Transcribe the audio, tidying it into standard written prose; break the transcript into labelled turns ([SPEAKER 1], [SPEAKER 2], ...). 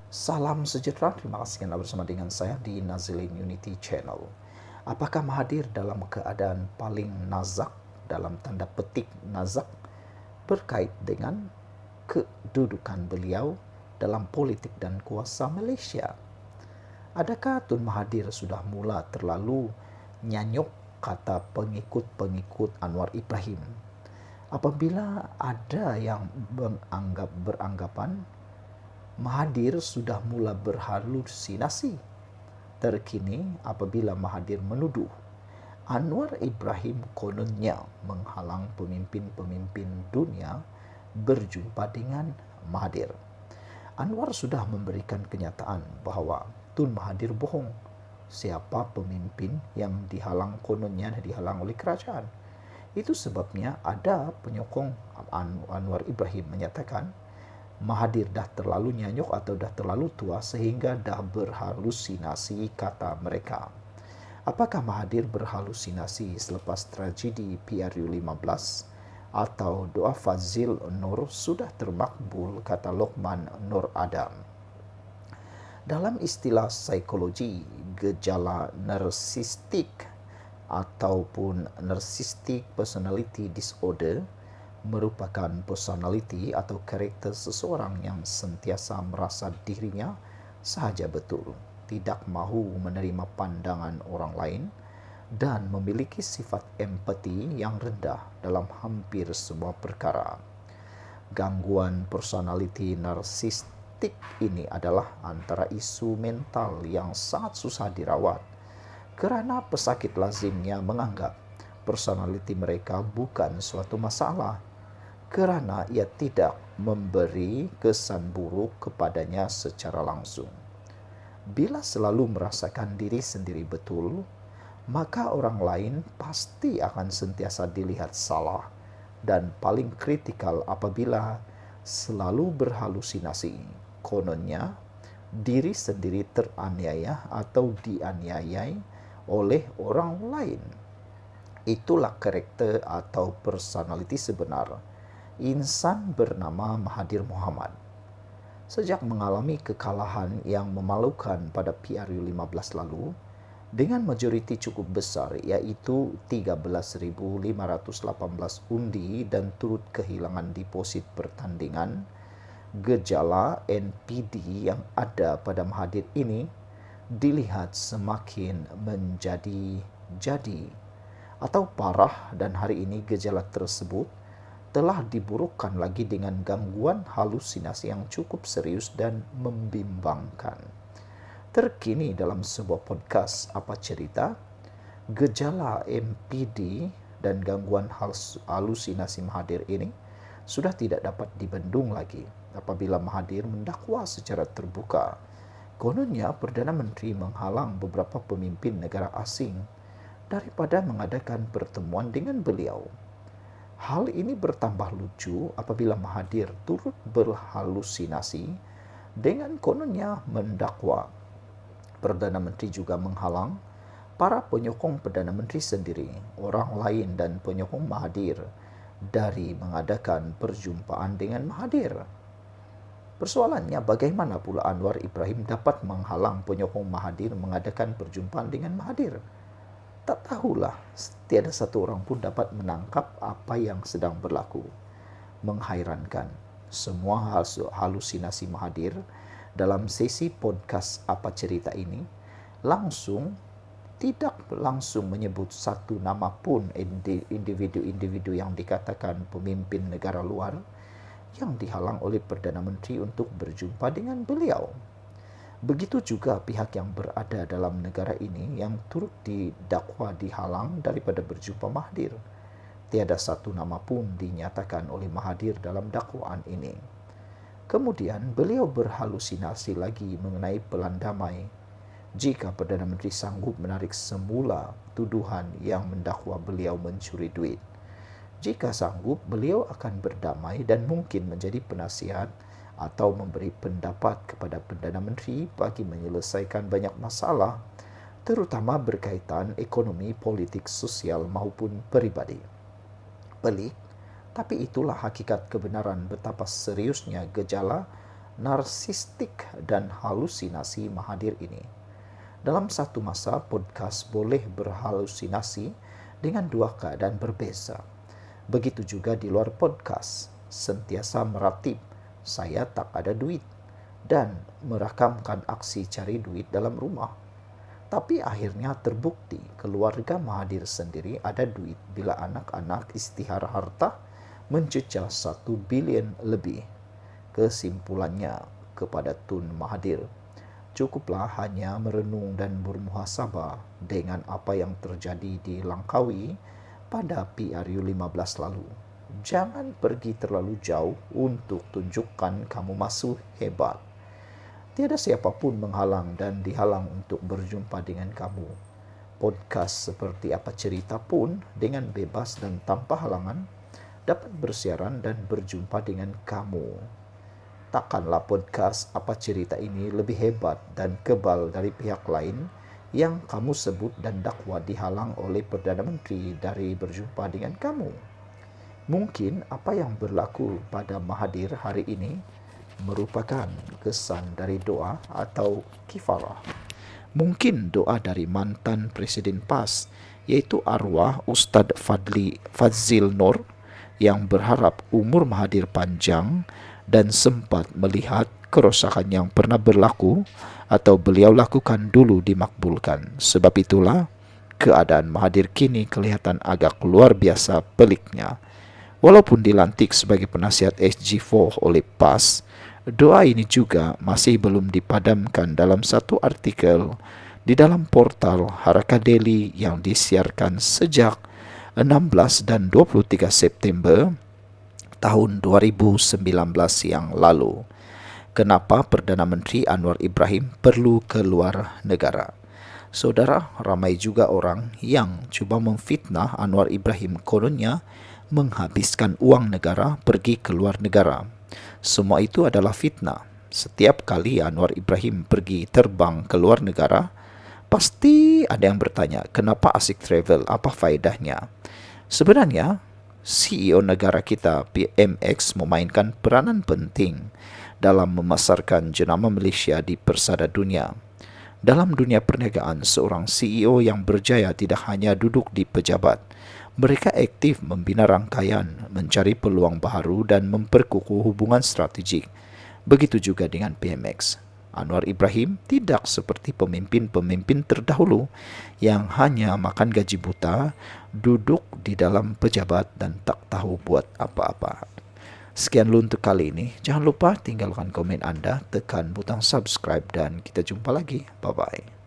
[SPEAKER 1] Salam sejahtera, terima kasih Anda bersama dengan saya di Nazilin Unity Channel. Apakah Mahathir dalam keadaan paling nazak, dalam tanda petik nazak, berkait dengan kedudukan beliau dalam politik dan kuasa Malaysia? Adakah Tun Mahathir sudah mula terlalu nyanyuk, kata pengikut-pengikut Anwar Ibrahim, apabila ada yang beranggapan Mahathir sudah mula berhalusinasi? Terkini apabila Mahathir menuduh Anwar Ibrahim kononnya menghalang pemimpin-pemimpin dunia berjumpa dengan Mahathir. Anwar sudah memberikan kenyataan bahawa Tun Mahathir bohong. Siapa pemimpin yang dihalang kononnya dihalang oleh kerajaan? Itu sebabnya ada penyokong Anwar Ibrahim menyatakan Mahathir dah terlalu nyanyuk atau dah terlalu tua sehingga dah berhalusinasi, kata mereka. Apakah Mahathir berhalusinasi selepas tragedi PRU15 atau doa Fazil Nur sudah termakbul, kata Lokman Nur Adam. Dalam istilah psikologi, gejala narsistik ataupun narcissistic personality disorder merupakan personaliti atau karakter seseorang yang sentiasa merasa dirinya sahaja betul, tidak mahu menerima pandangan orang lain, dan memiliki sifat empati yang rendah dalam hampir semua perkara. Gangguan personaliti narsistik ini adalah antara isu mental yang sangat susah dirawat kerana pesakit lazimnya menganggap personaliti mereka bukan suatu masalah kerana ia tidak memberi kesan buruk kepadanya secara langsung. Bila selalu merasakan diri sendiri betul, maka orang lain pasti akan sentiasa dilihat salah dan paling kritikal apabila selalu berhalusinasi. Kononnya, diri sendiri teraniaya atau dianiayai oleh orang lain. Itulah karakter atau personaliti sebenar insan bernama Mahathir Mohamad. Sejak mengalami kekalahan yang memalukan pada PRU15 lalu, dengan majoriti cukup besar iaitu 13,518 undi dan turut kehilangan deposit pertandingan, gejala NPD yang ada pada Mahathir ini dilihat semakin menjadi atau parah, dan hari ini gejala tersebut telah diburukkan lagi dengan gangguan halusinasi yang cukup serius dan membimbangkan. Terkini dalam sebuah podcast Apa Cerita, gejala MPD dan gangguan halusinasi Mahathir ini sudah tidak dapat dibendung lagi apabila Mahathir mendakwa secara terbuka. Kononnya Perdana Menteri menghalang beberapa pemimpin negara asing daripada mengadakan pertemuan dengan beliau. Hal ini bertambah lucu apabila Mahathir turut berhalusinasi dengan kononnya mendakwa Perdana Menteri juga menghalang para penyokong Perdana Menteri sendiri, orang lain dan penyokong Mahathir dari mengadakan perjumpaan dengan Mahathir. Persoalannya, bagaimana pula Anwar Ibrahim dapat menghalang penyokong Mahathir mengadakan perjumpaan dengan Mahathir? Tak tahulah, tiada satu orang pun dapat menangkap apa yang sedang berlaku. Menghairankan, semua halusinasi Mahathir dalam sesi podcast Apa Cerita ini tidak langsung menyebut satu nama pun individu-individu yang dikatakan pemimpin negara luar yang dihalang oleh Perdana Menteri untuk berjumpa dengan beliau. Begitu juga pihak yang berada dalam negara ini yang turut didakwa dihalang daripada berjumpa Mahathir. Tiada satu nama pun dinyatakan oleh Mahathir dalam dakwaan ini. Kemudian beliau berhalusinasi lagi mengenai pelan damai. Jika Perdana Menteri sanggup menarik semula tuduhan yang mendakwa beliau mencuri duit. Jika sanggup, beliau akan berdamai dan mungkin menjadi penasihat atau memberi pendapat kepada Perdana Menteri bagi menyelesaikan banyak masalah, terutama berkaitan ekonomi, politik, sosial maupun peribadi. Pelik, tapi itulah hakikat kebenaran betapa seriusnya gejala narsistik dan halusinasi Mahathir ini. Dalam satu masa, podcast boleh berhalusinasi dengan dua keadaan berbeza. Begitu juga di luar podcast, sentiasa meratip, saya tak ada duit, dan merakamkan aksi cari duit dalam rumah. Tapi akhirnya terbukti keluarga Mahathir sendiri ada duit bila anak-anak istihar harta mencecah 1 bilion lebih. Kesimpulannya kepada Tun Mahathir, cukuplah hanya merenung dan bermuhasabah dengan apa yang terjadi di Langkawi pada PRU 15 lalu. Jangan pergi terlalu jauh untuk tunjukkan kamu masih hebat. Tiada siapapun menghalang dan dihalang untuk berjumpa dengan kamu. Podcast seperti Apa Cerita pun dengan bebas dan tanpa halangan dapat bersiaran dan berjumpa dengan kamu. Takkanlah podcast Apa Cerita ini lebih hebat dan kebal dari pihak lain yang kamu sebut dan dakwa dihalang oleh Perdana Menteri dari berjumpa dengan kamu. Mungkin apa yang berlaku pada Mahathir hari ini merupakan kesan dari doa atau kifarah. Mungkin doa dari mantan Presiden PAS, yaitu arwah Ustadz Fadzil Nur, yang berharap umur Mahathir panjang dan sempat melihat kerosakan yang pernah berlaku atau beliau lakukan dulu dimakbulkan. Sebab itulah keadaan Mahathir kini kelihatan agak luar biasa peliknya. Walaupun dilantik sebagai penasihat SG4 oleh PAS, doa ini juga masih belum dipadamkan dalam satu artikel di dalam portal Haraka Daily yang disiarkan sejak 16 dan 23 September tahun 2019 yang lalu. Kenapa Perdana Menteri Anwar Ibrahim perlu keluar negara? Saudara, ramai juga orang yang cuba memfitnah Anwar Ibrahim, kononnya menghabiskan uang negara pergi ke luar negara. Semua itu adalah fitnah. Setiap kali Anwar Ibrahim pergi terbang ke luar negara, pasti ada yang bertanya, kenapa asik travel, apa faedahnya? Sebenarnya, CEO negara kita, PMX, memainkan peranan penting dalam memasarkan jenama Malaysia di persada dunia. Dalam dunia perniagaan, seorang CEO yang berjaya tidak hanya duduk di pejabat. Mereka aktif membina rangkaian, mencari peluang baru dan memperkukuh hubungan strategik. Begitu juga dengan PMX. Anwar Ibrahim tidak seperti pemimpin-pemimpin terdahulu yang hanya makan gaji buta, duduk di dalam pejabat dan tak tahu buat apa-apa. Sekian dulu untuk kali ini. Jangan lupa tinggalkan komen Anda, tekan butang subscribe dan kita jumpa lagi. Bye-bye.